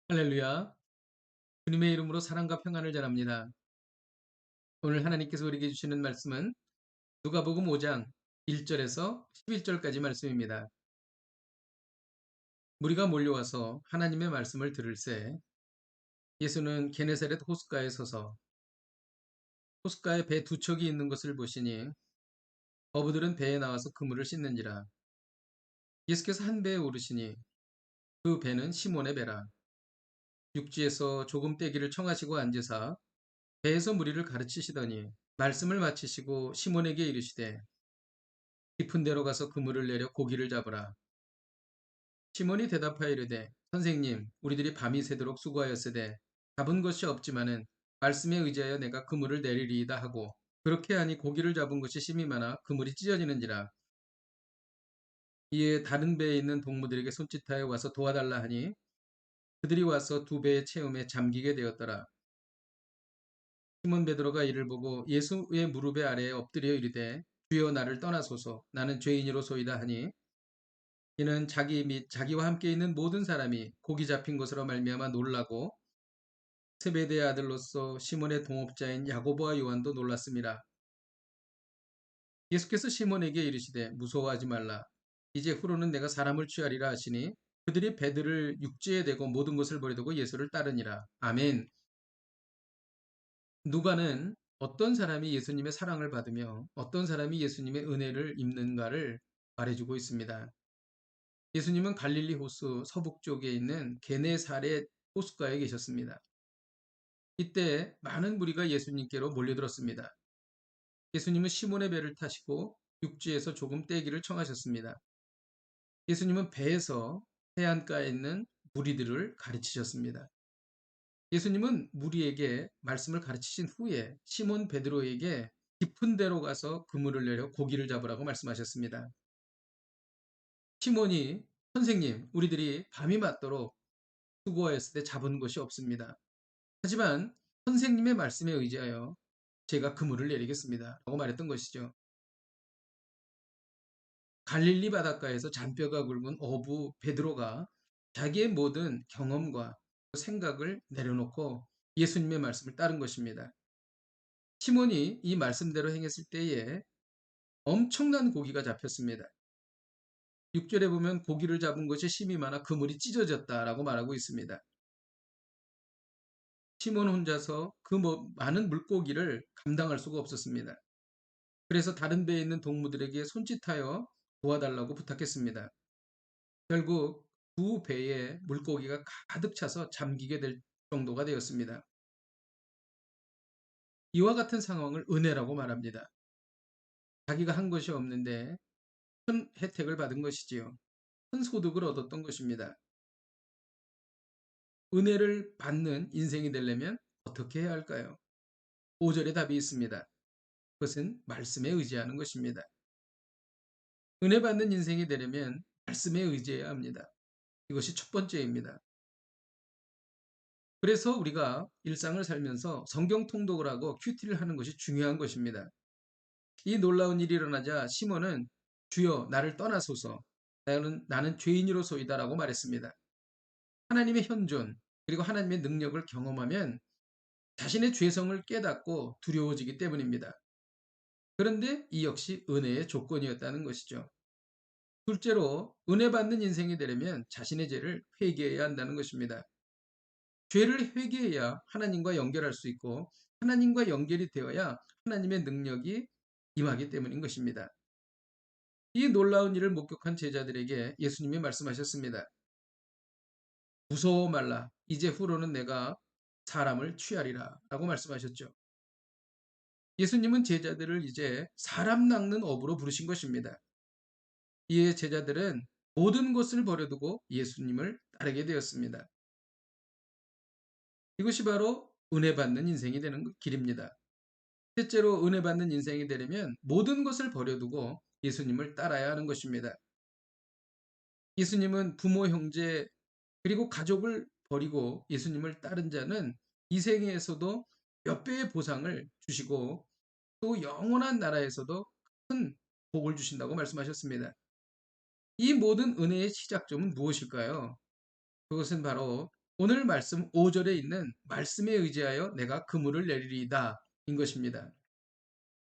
할렐루야. 주님의 이름으로 사랑과 평안을 전합니다. 오늘 하나님께서 우리에게 주시는 말씀은 누가복음 5장 1절에서 11절까지 말씀입니다. 무리가 몰려와서 하나님의 말씀을 들을새 예수는 게네사렛 호숫가에 서서 호숫가에 배 두 척이 있는 것을 보시니 어부들은 배에 나와서 그물을 씻는지라. 예수께서 한 배에 오르시니 그 배는 시몬의 배라. 육지에서 조금 떼기를 청하시고 앉으사 배에서 무리를 가르치시더니 말씀을 마치시고 시몬에게 이르시되 깊은 데로 가서 그물을 내려 고기를 잡으라. 시몬이 대답하여 이르되 선생님 우리들이 밤이 새도록 수고하였으되 잡은 것이 없지만은 말씀에 의지하여 내가 그물을 내리리이다 하고 그렇게 하니 고기를 잡은 것이 심이 많아 그물이 찢어지는지라. 이에 다른 배에 있는 동무들에게 손짓하여 와서 도와달라 하니 그들이 와서 두 배의 채움에 잠기게 되었더라. 시몬 베드로가 이를 보고 예수의 무릎에 아래에 엎드려 이르되 주여 나를 떠나소서 나는 죄인이로소이다 하니 이는 자기 및 자기와 함께 있는 모든 사람이 고기 잡힌 것으로 말미암아 놀라고 세베대의 아들로서 시몬의 동업자인 야고보와 요한도 놀랐습니다. 예수께서 시몬에게 이르시되 무서워하지 말라. 이제 후로는 내가 사람을 취하리라 하시니 그들이 배들을 육지에 대고 모든 것을 버려두고 예수를 따르니라. 아멘. 누가는 어떤 사람이 예수님의 사랑을 받으며 어떤 사람이 예수님의 은혜를 입는가를 말해주고 있습니다. 예수님은 갈릴리 호수 서북쪽에 있는 게네사렛 호숫가에 계셨습니다. 이때 많은 무리가 예수님께로 몰려들었습니다. 예수님은 시몬의 배를 타시고 육지에서 조금 떼기를 청하셨습니다. 예수님은 배에서 해안가에 있는 무리들을 가르치셨습니다. 예수님은 무리에게 말씀을 가르치신 후에 시몬 베드로에게 깊은 데로 가서 그물을 내려 고기를 잡으라고 말씀하셨습니다. 시몬이 선생님, 우리들이 밤이 맞도록 수고하였을 때 잡은 것이 없습니다. 하지만 선생님의 말씀에 의지하여 제가 그물을 내리겠습니다. 라고 말했던 것이죠. 갈릴리 바닷가에서 잔뼈가 굵은 어부 베드로가 자기의 모든 경험과 생각을 내려놓고 예수님의 말씀을 따른 것입니다. 시몬이 이 말씀대로 행했을 때에 엄청난 고기가 잡혔습니다. 6절에 보면 고기를 잡은 것이 심이 많아 그물이 찢어졌다라고 말하고 있습니다. 시몬 혼자서 그 많은 물고기를 감당할 수가 없었습니다. 그래서 다른 배에 있는 동무들에게 손짓하여 도와달라고 부탁했습니다. 결국 두 배에 물고기가 가득 차서 잠기게 될 정도가 되었습니다. 이와 같은 상황을 은혜라고 말합니다. 자기가 한 것이 없는데 큰 혜택을 받은 것이지요. 큰 소득을 얻었던 것입니다. 은혜를 받는 인생이 되려면 어떻게 해야 할까요? 5절에 답이 있습니다. 그것은 말씀에 의지하는 것입니다. 은혜 받는 인생이 되려면 말씀에 의지해야 합니다. 이것이 첫 번째입니다. 그래서 우리가 일상을 살면서 성경 통독을 하고 큐티를 하는 것이 중요한 것입니다. 이 놀라운 일이 일어나자 시몬은 주여 나를 떠나소서 나는 죄인으로소이다라고 말했습니다. 하나님의 현존 그리고 하나님의 능력을 경험하면 자신의 죄성을 깨닫고 두려워지기 때문입니다. 그런데 이 역시 은혜의 조건이었다는 것이죠. 둘째로 은혜 받는 인생이 되려면 자신의 죄를 회개해야 한다는 것입니다. 죄를 회개해야 하나님과 연결할 수 있고 하나님과 연결이 되어야 하나님의 능력이 임하기 때문인 것입니다. 이 놀라운 일을 목격한 제자들에게 예수님이 말씀하셨습니다. 무서워 말라. 이제 후로는 내가 사람을 취하리라. 라고 말씀하셨죠. 예수님은 제자들을 이제 사람 낚는 업으로 부르신 것입니다. 이에 제자들은 모든 것을 버려두고 예수님을 따르게 되었습니다. 이것이 바로 은혜 받는 인생이 되는 길입니다. 셋째로 은혜 받는 인생이 되려면 모든 것을 버려두고 예수님을 따라야 하는 것입니다. 예수님은 부모, 형제, 그리고 가족을 버리고 예수님을 따른 자는 이 생에서도 몇 배의 보상을 주시고 또 영원한 나라에서도 큰 복을 주신다고 말씀하셨습니다. 이 모든 은혜의 시작점은 무엇일까요? 그것은 바로 오늘 말씀 5절에 있는 말씀에 의지하여 내가 그물을 내리리이다 인 것입니다.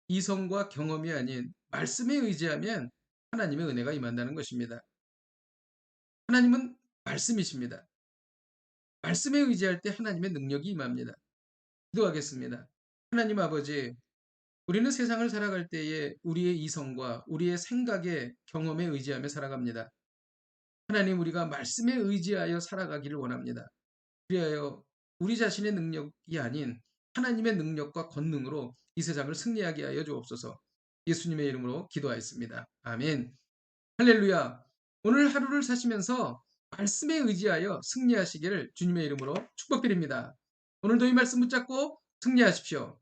이성과 경험이 아닌 말씀에 의지하면 하나님의 은혜가 임한다는 것입니다. 하나님은 말씀이십니다. 말씀에 의지할 때 하나님의 능력이 임합니다. 기도하겠습니다. 하나님 아버지, 우리는 세상을 살아갈 때에 우리의 이성과 우리의 생각의 경험에 의지하며 살아갑니다. 하나님, 우리가 말씀에 의지하여 살아가기를 원합니다. 그리하여 우리 자신의 능력이 아닌 하나님의 능력과 권능으로 이 세상을 승리하게 하여 주옵소서. 예수님의 이름으로 기도하였습니다. 아멘. 할렐루야. 오늘 하루를 사시면서 말씀에 의지하여 승리하시기를 주님의 이름으로 축복드립니다. 오늘도 이 말씀 붙잡고 승리하십시오.